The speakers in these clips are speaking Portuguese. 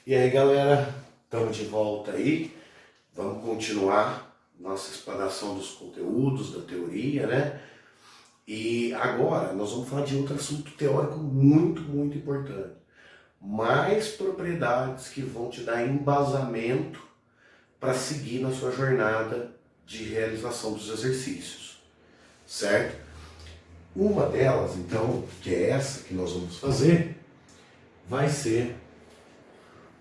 E aí, galera, estamos de volta aí. Vamos continuar nossa explanação dos conteúdos, da teoria, né? E agora nós vamos falar de outro assunto teórico muito importante. Mais propriedades que vão te dar embasamento para seguir na sua jornada de realização dos exercícios, certo? Uma delas, então, que é essa que nós vamos fazer, vai ser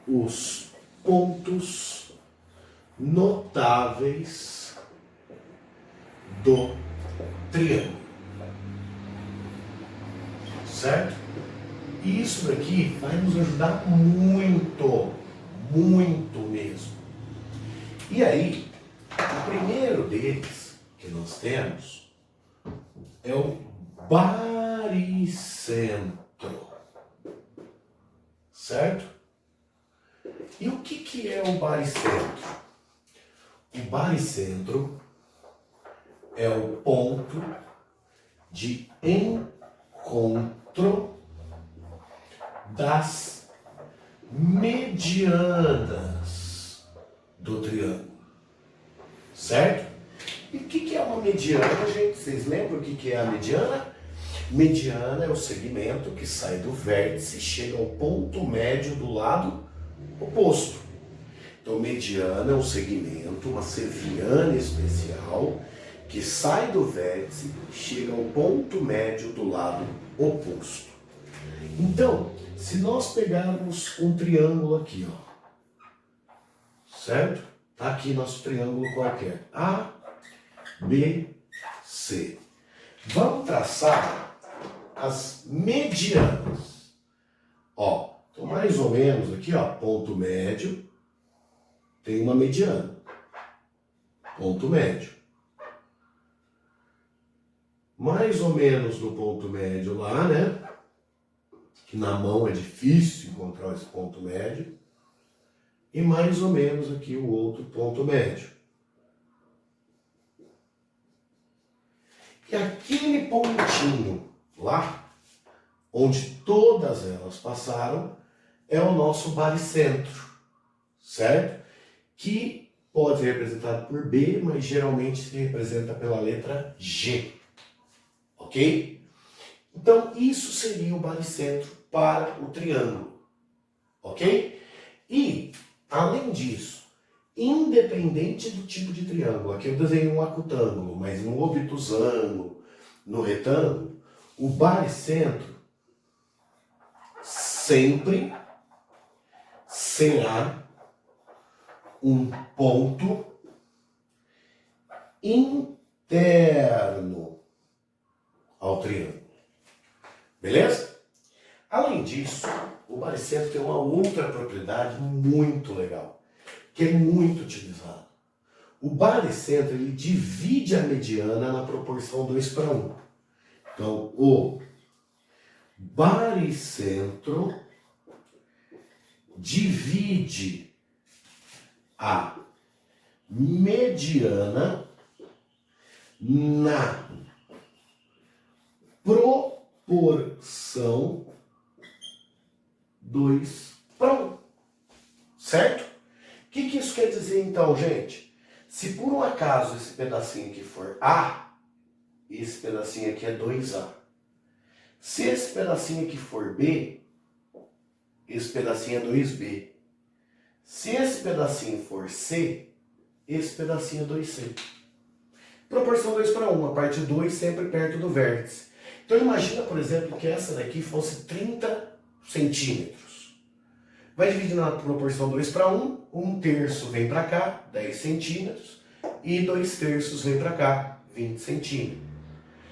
os pontos notáveis do triângulo, certo? E isso daqui vai nos ajudar muito mesmo. E aí, o primeiro deles que nós temos é o baricentro, certo? E o que é o baricentro? O baricentro é o ponto de encontro das medianas do triângulo, certo? E o que é uma mediana, gente? Vocês lembram o que é a mediana? Mediana é o segmento que sai do vértice e chega ao ponto médio do lado oposto. Então, mediana é um segmento, uma seviana especial, que sai do vértice e chega ao ponto médio do lado oposto. Então, se nós pegarmos um triângulo aqui, ó, certo? Tá aqui nosso triângulo qualquer, A, B, C. Vamos traçar as medianas. Ó, então mais ou menos aqui, ó, ponto médio, tem uma mediana. Ponto médio. Mais ou menos no ponto médio lá, né? Que na mão é difícil encontrar esse ponto médio. E mais ou menos aqui o outro ponto médio. E aquele pontinho lá, onde todas elas passaram, é o nosso baricentro, certo? Que pode ser representado por B, mas geralmente se representa pela letra G, ok? Então, isso seria o baricentro para o triângulo, ok? E, além disso, independente do tipo de triângulo, aqui eu desenhei um acutângulo, mas no obtusângulo, no retângulo, o baricentro sempre será um ponto interno ao triângulo. Beleza? Além disso, o baricentro tem uma outra propriedade muito legal, que é muito utilizado. O baricentro, ele divide a mediana na proporção 2:1. Então, o baricentro divide a mediana na proporção 2:1, certo? O que isso quer dizer então, gente? Se por um acaso esse pedacinho aqui for A, esse pedacinho aqui é 2A. Se esse pedacinho aqui for B, esse pedacinho é 2B. Se esse pedacinho for C, esse pedacinho é 2C. Proporção 2:1, a parte 2 sempre perto do vértice. Então imagina, por exemplo, que essa daqui fosse 30 centímetros. Vai dividir na proporção 2:1, 1/3 vem para cá, 10 centímetros, e 2/3 vem para cá, 20 centímetros.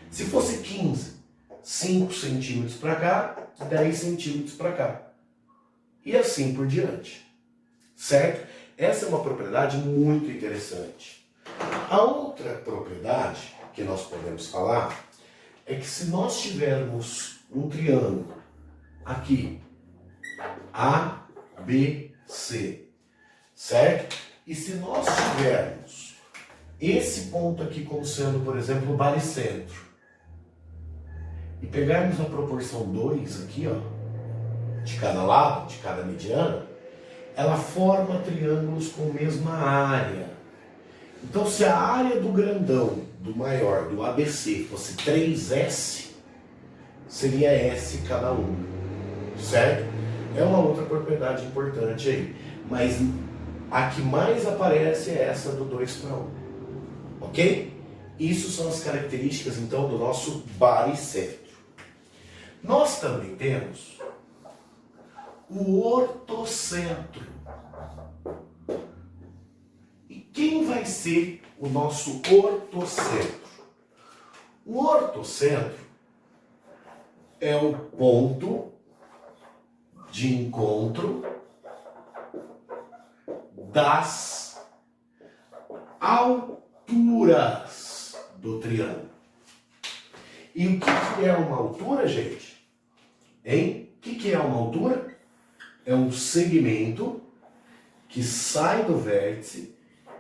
Se fosse 15, 5 centímetros para cá, 10 centímetros para cá. E assim por diante. Certo? Essa é uma propriedade muito interessante. A outra propriedade que nós podemos falar é que se nós tivermos um triângulo aqui, A, B, C, certo? E se nós tivermos esse ponto aqui como sendo, por exemplo, o baricentro, e pegarmos a proporção 2 aqui, ó, de cada lado, de cada mediana, ela forma triângulos com mesma área. Então, se a área do grandão, do maior, do ABC, fosse 3S, seria S cada um, certo? É uma outra propriedade importante aí. Mas a que mais aparece é essa do 2 para 1. Ok? Isso são as características, então, do nosso baricentro. Nós também temos o ortocentro. E quem vai ser o nosso ortocentro? O ortocentro é o ponto de encontro das alturas do triângulo. E o que é uma altura, gente? Hein? O que é uma altura? É um segmento que sai do vértice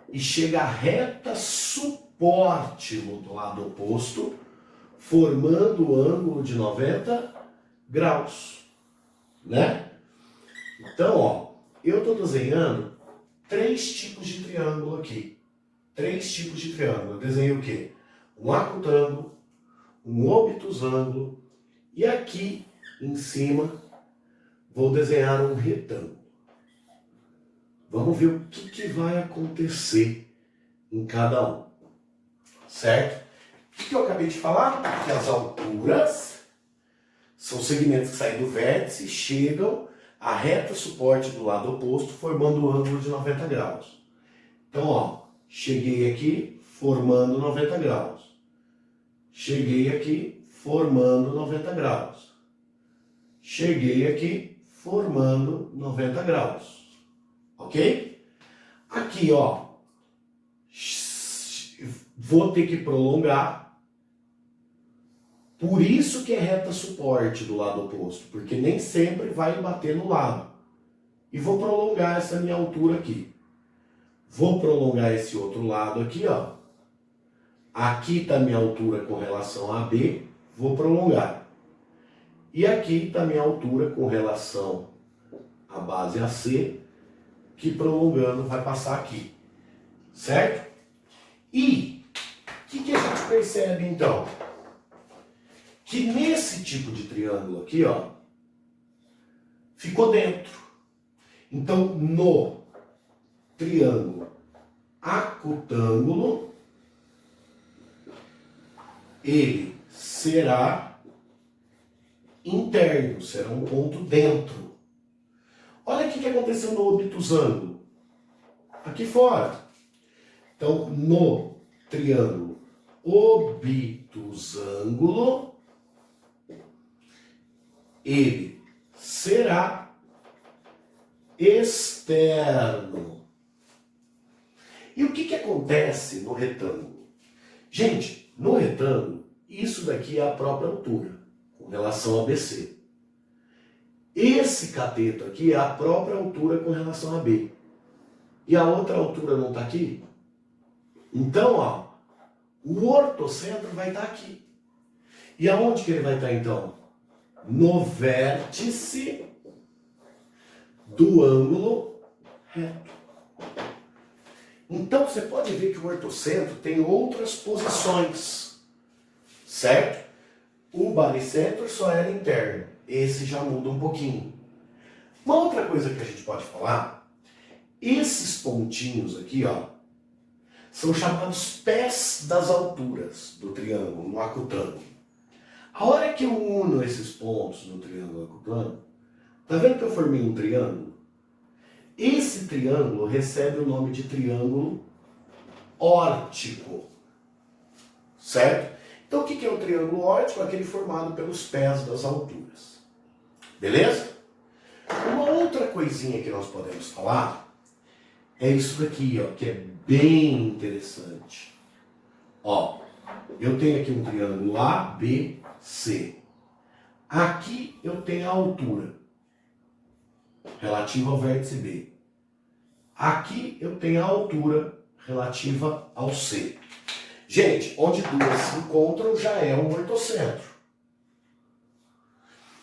e chega à reta suporte do lado oposto, formando o ângulo de 90 graus, né? Então, ó, eu estou desenhando 3 tipos de triângulo aqui. 3 tipos de triângulo. Eu desenhei o quê? Um acutângulo, um obtusângulo e aqui em cima vou desenhar um retângulo. Vamos ver o que vai acontecer em cada um, certo? O que eu acabei de falar? Que as alturas são segmentos que saem do vértice e chegam à reta suporte do lado oposto, formando o ângulo de 90 graus. Então, ó, cheguei aqui formando 90 graus. Cheguei aqui formando 90 graus. Cheguei aqui formando 90 graus. Ok? Aqui, ó, vou ter que prolongar. Por isso que é reta suporte do lado oposto, porque nem sempre vai bater no lado. E vou prolongar essa minha altura aqui. Vou prolongar esse outro lado aqui, ó. Aqui está minha altura com relação a B, vou prolongar. E aqui está minha altura com relação à base AC, que prolongando vai passar aqui, certo? E o que a gente percebe então? Que nesse tipo de triângulo aqui, ó, ficou dentro. Então, no triângulo acutângulo, ele será interno, será um ponto dentro. Olha o que aconteceu no obtusângulo. Aqui fora. Então, no triângulo obtusângulo, ele será externo. E o que acontece no retângulo? Gente, no retângulo, isso daqui é a própria altura, com relação a BC. Esse cateto aqui é a própria altura com relação a B. E a outra altura não está aqui? Então, ó, o ortocentro vai estar aqui. E aonde que ele vai estar então? No vértice do ângulo reto. Então você pode ver que o ortocentro tem outras posições, certo? O baricentro só era interno. Esse já muda um pouquinho. Uma outra coisa que a gente pode falar, esses pontinhos aqui, ó, são chamados pés das alturas do triângulo, no acutângulo. A hora que eu uno esses pontos no triângulo acutângulo, tá vendo que eu formei um triângulo? Esse triângulo recebe o nome de triângulo órtico, certo? Então o que é um triângulo órtico? Aquele formado pelos pés das alturas. Beleza? Uma outra coisinha que nós podemos falar é isso daqui, ó, que é bem interessante. Ó, eu tenho aqui um triângulo A, B, C. Aqui eu tenho a altura relativa ao vértice B. Aqui eu tenho a altura relativa ao C. Gente, onde duas se encontram já é um ortocentro.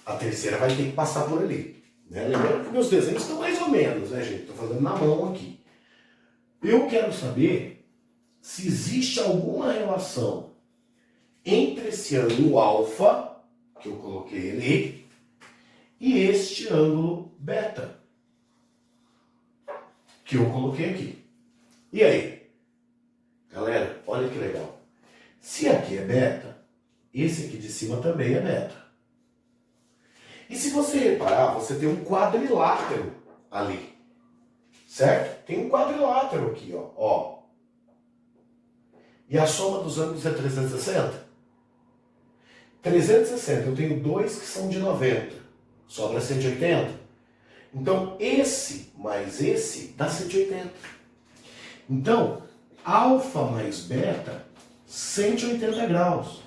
A terceira vai ter que passar por ali. Né? Lembrando que meus desenhos estão mais ou menos, né, gente? Estou fazendo na mão aqui. Eu quero saber se existe alguma relação entre esse ângulo alfa, que eu coloquei ali, e este ângulo beta, que eu coloquei aqui. E aí? Galera, olha que legal. Se aqui é beta, esse aqui de cima também é beta. E se você reparar, você tem um quadrilátero ali. Certo? Tem um quadrilátero aqui, ó. E a soma dos ângulos é 360? 360, eu tenho dois que são de 90. Sobra 180. Então, esse mais esse dá 180. Então, alfa mais beta, 180 graus.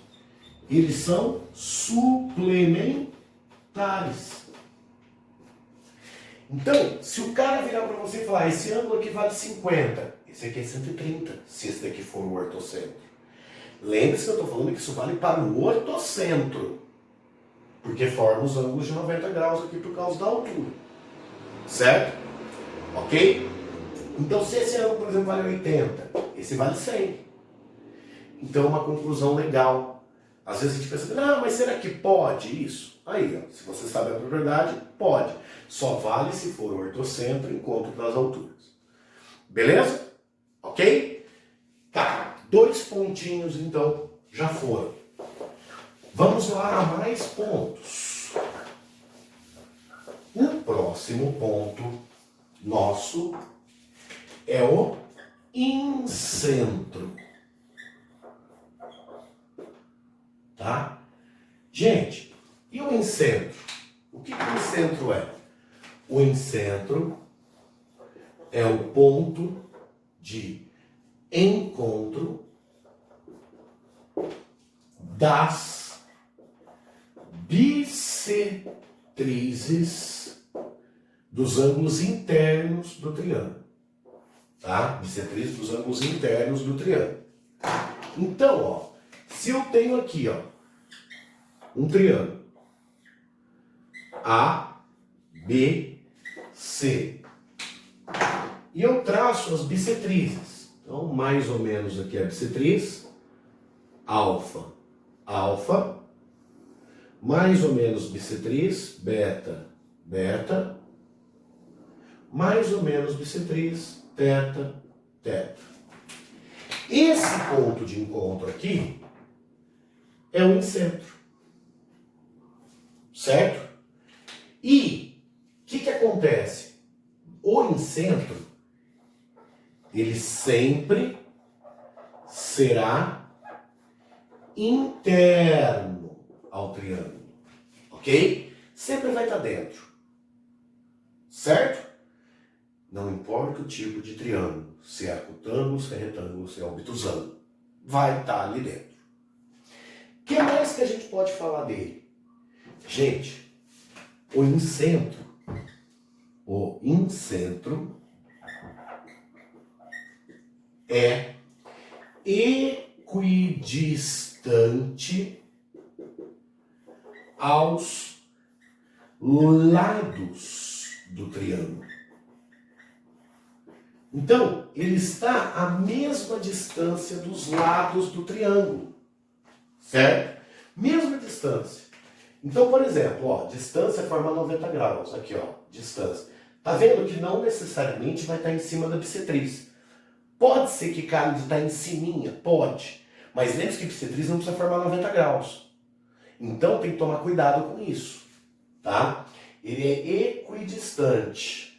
Eles são suplementares. Então, se o cara virar para você e falar, esse ângulo aqui vale 50, esse aqui é 130, se esse daqui for o ortocentro. Lembre-se que eu estou falando que isso vale para o ortocentro, porque forma os ângulos de 90 graus aqui por causa da altura. Certo? Ok? Então, se esse ângulo, por exemplo, vale 80, esse vale 100. Então, é uma conclusão legal. Às vezes a gente pensa, não, mas será que pode isso? Aí, ó, se você sabe a propriedade, pode. Só vale se for o ortocentro, encontro das alturas. Beleza? Ok? Tá, 2 pontinhos então já foram. Vamos lá a mais pontos. O próximo ponto nosso é o incentro. Tá? Gente, e o incentro? O que o incentro é? O incentro é o ponto de encontro das bissetrizes dos ângulos internos do triângulo. Tá? Bissetrizes dos ângulos internos do triângulo. Então, ó, se eu tenho aqui, ó, um triângulo A, B, C, e eu traço as bissetrizes. Então, mais ou menos aqui a bissetriz, alfa, alfa, mais ou menos bissetriz, beta, beta, mais ou menos bissetriz, teta, teta. Esse ponto de encontro aqui é o incentro. Certo? E o que acontece? O incentro, ele sempre será interno ao triângulo. Ok? Sempre vai estar dentro. Certo? Não importa o tipo de triângulo, se é acutângulo, se é retângulo, se é obtusângulo, vai estar ali dentro. O que mais que a gente pode falar dele? Gente, o incentro é equidistante aos lados do triângulo. Então, ele está à mesma distância dos lados do triângulo. Certo? Mesma distância. Então, por exemplo, ó, distância forma 90 graus. Aqui, ó, distância. Tá vendo que não necessariamente vai estar em cima da bissetriz. Pode ser que calhe de estar em ciminha? Pode. Mas lembre-se que bissetriz não precisa formar 90 graus. Então, tem que tomar cuidado com isso. Tá? Ele é equidistante.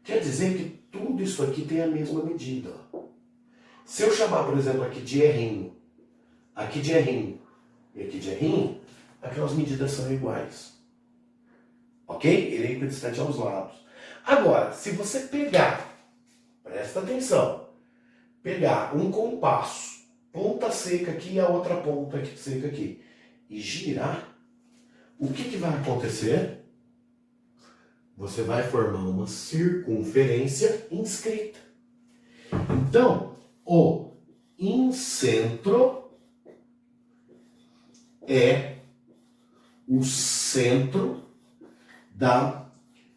Quer dizer que tudo isso aqui tem a mesma medida. Se eu chamar, por exemplo, aqui de errinho, aqui de errinho e aqui de errinho, aquelas medidas são iguais. Ok? Ele é equidistante aos lados. Agora, se você pegar, presta atenção, pegar um compasso, ponta seca aqui e a outra ponta seca aqui, e girar, o que vai acontecer? Você vai formar uma circunferência inscrita. Então, o incentro é o centro da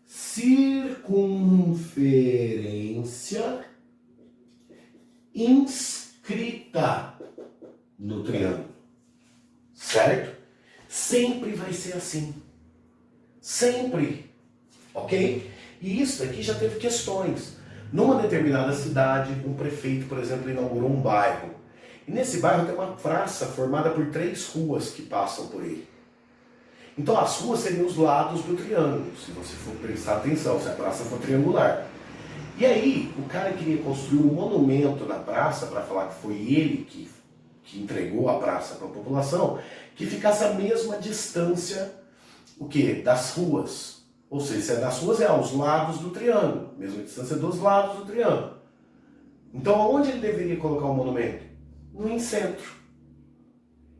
circunferência inscrita no triângulo. Certo? Sempre vai ser assim. Sempre. Ok? E isso aqui já teve questões. Numa determinada cidade, um prefeito, por exemplo, inaugurou um bairro. E nesse bairro tem uma praça formada por 3 ruas que passam por ele. Então as ruas seriam os lados do triângulo, se você for prestar atenção, se a praça for triangular. E aí, o cara queria construir um monumento na praça para falar que foi ele que entregou a praça para a população, que ficasse a mesma distância, o quê? Das ruas. Ou seja, se é das ruas, é aos lados do triângulo, mesma distância dos lados do triângulo. Então, aonde ele deveria colocar o monumento? No incentro.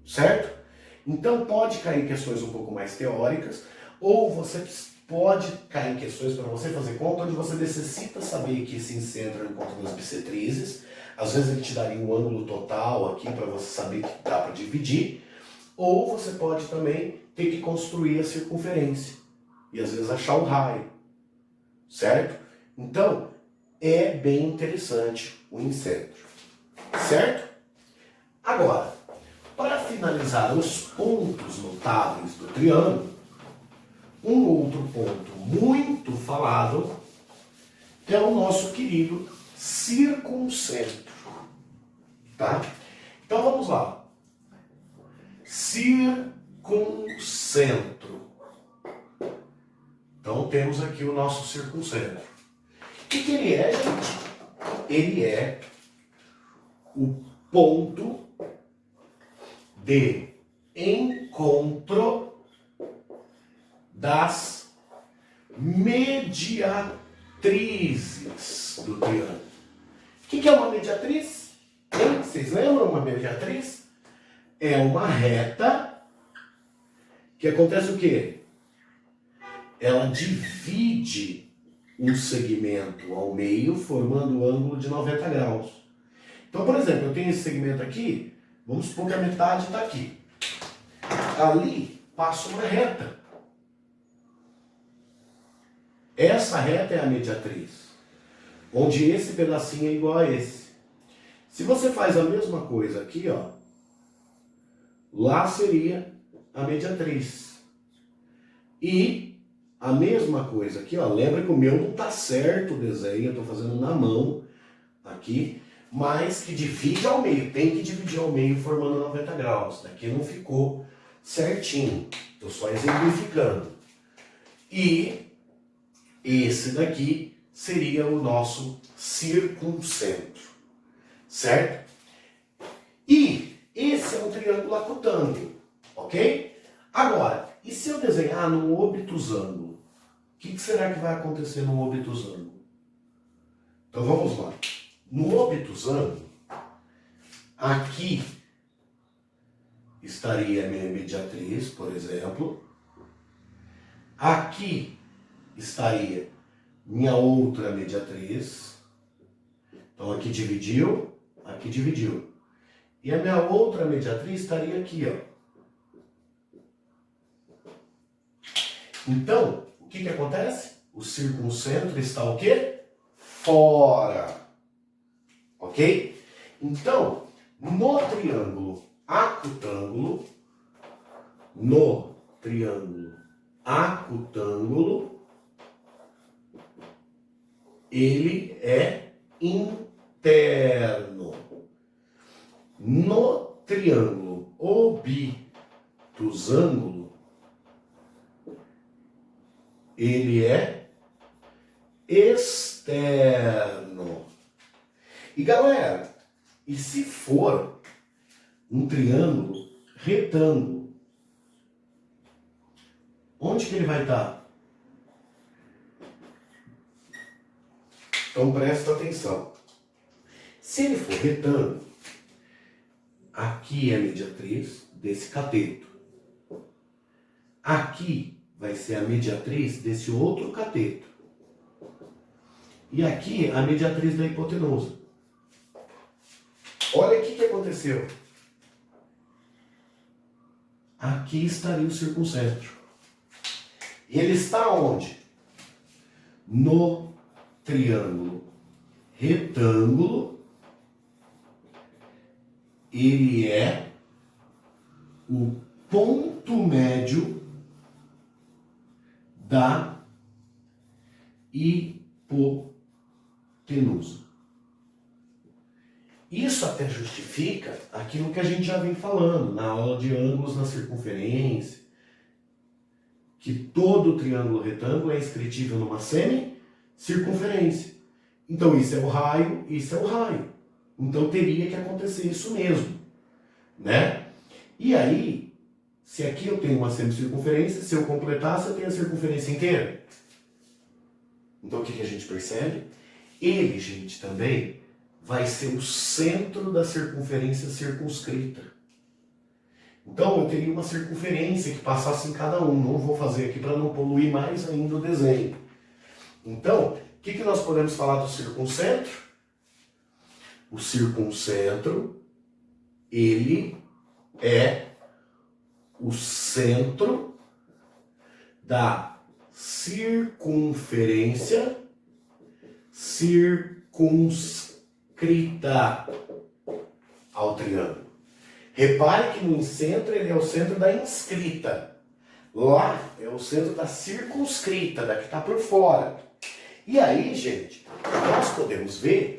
Certo? Então, pode cair questões um pouco mais teóricas, ou você pode cair questões para você fazer conta, onde você necessita saber que esse incentro é o encontro das bissetrizes. Às vezes ele te daria um ângulo total aqui para você saber que dá para dividir. Ou você pode também ter que construir a circunferência. E às vezes achar o raio. Certo? Então, é bem interessante o incentro. Certo? Agora, para finalizar os pontos notáveis do triângulo, um outro ponto muito falado é o nosso querido circuncentro. Tá? Então vamos lá. Circuncentro. Então temos aqui o nosso circuncentro. O que ele é, gente? Ele é o ponto de encontro das mediatrizes do triângulo. O que é uma mediatriz? Hein? Vocês lembram uma mediatriz? É uma reta que acontece o quê? Ela divide um segmento ao meio, formando um ângulo de 90 graus. Então, por exemplo, eu tenho esse segmento aqui, vamos supor que a metade está aqui. Ali passa uma reta. Essa reta é a mediatriz, onde esse pedacinho é igual a esse. Se você faz a mesma coisa aqui, ó, lá seria a mediatriz. E a mesma coisa aqui, ó, lembra que o meu não está certo o desenho, eu estou fazendo na mão aqui, mas que divide ao meio, tem que dividir ao meio formando 90 graus. Daqui não ficou certinho, estou só exemplificando. E esse daqui seria o nosso circuncentro, certo? E esse é um triângulo acutângulo, ok? Agora, e se eu desenhar num obtusângulo? O que será que vai acontecer no obtusângulo? Então vamos lá. No obtusângulo, aqui estaria a minha mediatriz, por exemplo. Aqui estaria minha outra mediatriz. Então aqui dividiu, aqui dividiu. E a minha outra mediatriz estaria aqui, ó. Então, o que acontece? O circuncentro está o quê? Fora. Ok? Então, no triângulo acutângulo, ele é interno. No triângulo obtusângulo, ele é externo. E galera, e se for um triângulo retângulo, onde que ele vai estar? Então presta atenção. Se ele for retângulo, aqui é a mediatriz desse cateto. Aqui vai ser a mediatriz desse outro cateto. E aqui a mediatriz da hipotenusa. Olha o que aconteceu. Aqui estaria o circuncentro. E ele está onde? No triângulo retângulo. Ele é o ponto médio da hipotenusa. Isso até justifica aquilo que a gente já vem falando na aula de ângulos na circunferência, que todo triângulo retângulo é inscritível numa semicircunferência. Então isso é o raio, isso é o raio. Então teria que acontecer isso mesmo, né? E aí, se aqui eu tenho uma semicircunferência, se eu completasse, eu tenho a circunferência inteira. Então o que a gente percebe? Ele, gente, também vai ser o centro da circunferência circunscrita. Então eu teria uma circunferência que passasse em cada um. Não vou fazer aqui para não poluir mais ainda o desenho. Então, o que nós podemos falar do circuncentro? O circuncentro, ele é o centro da circunferência circunscrita ao triângulo. Repare que no centro ele é o centro da inscrita. Lá é o centro da circunscrita, da que está por fora. E aí, gente, nós podemos ver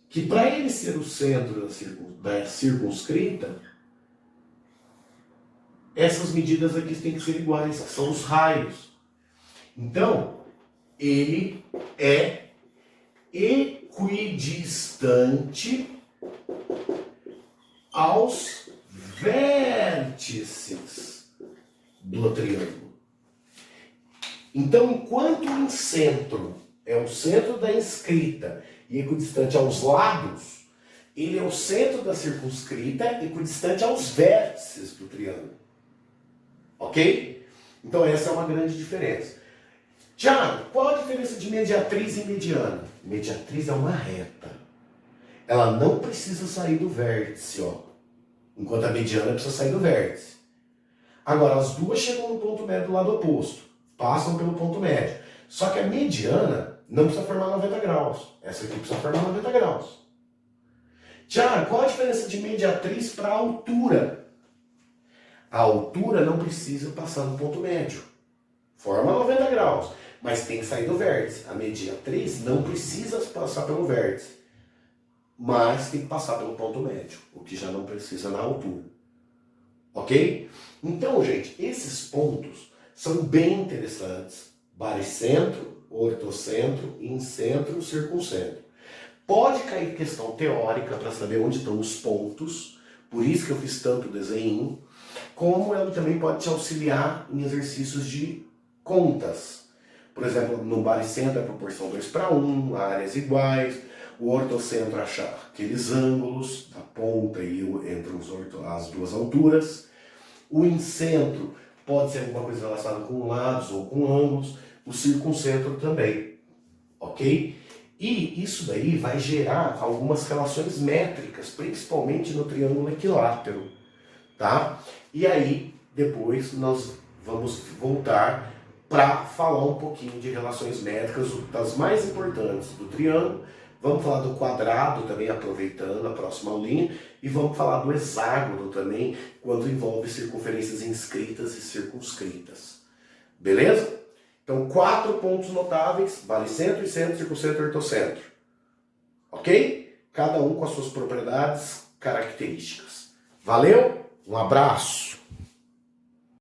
que para ele ser o centro da circunscrita, essas medidas aqui têm que ser iguais, que são os raios. Então, ele é equidistante aos vértices do triângulo. Então, enquanto o incentro é o centro da inscrita e equidistante aos lados, ele é o centro da circunscrita equidistante aos vértices do triângulo. Ok? Então essa é uma grande diferença. Tiago, qual a diferença de mediatriz e mediana? Mediatriz é uma reta. Ela não precisa sair do vértice, ó. Enquanto a mediana precisa sair do vértice. Agora, as duas chegam no ponto médio do lado oposto. Passam pelo ponto médio. Só que a mediana não precisa formar 90 graus. Essa aqui precisa formar 90 graus. Tiago, qual a diferença de mediatriz para altura? A altura não precisa passar no ponto médio. Forma 90 graus, mas tem que sair do vértice. A mediatriz não precisa passar pelo vértice, mas tem que passar pelo ponto médio, o que já não precisa na altura. Ok? Então, gente, esses pontos são bem interessantes. Baricentro, ortocentro, incentro, circuncentro. Pode cair questão teórica para saber onde estão os pontos, por isso que eu fiz tanto desenho, como ela também pode te auxiliar em exercícios de contas. Por exemplo, no baricentro é proporção 2:1, áreas iguais, o ortocentro achar aqueles ângulos da ponta e entre as duas alturas. O incentro pode ser alguma coisa relacionada com lados ou com ângulos, o circuncentro também, ok? E isso daí vai gerar algumas relações métricas, principalmente no triângulo equilátero, tá? E aí, depois nós vamos voltar para falar um pouquinho de relações métricas, das mais importantes do triângulo. Vamos falar do quadrado também, aproveitando a próxima aulinha, e vamos falar do hexágono também, quando envolve circunferências inscritas e circunscritas. Beleza? Então, 4 pontos notáveis: baricentro, incentro, circuncentro e ortocentro. Ok? Cada um com as suas propriedades, características. Valeu? Um abraço!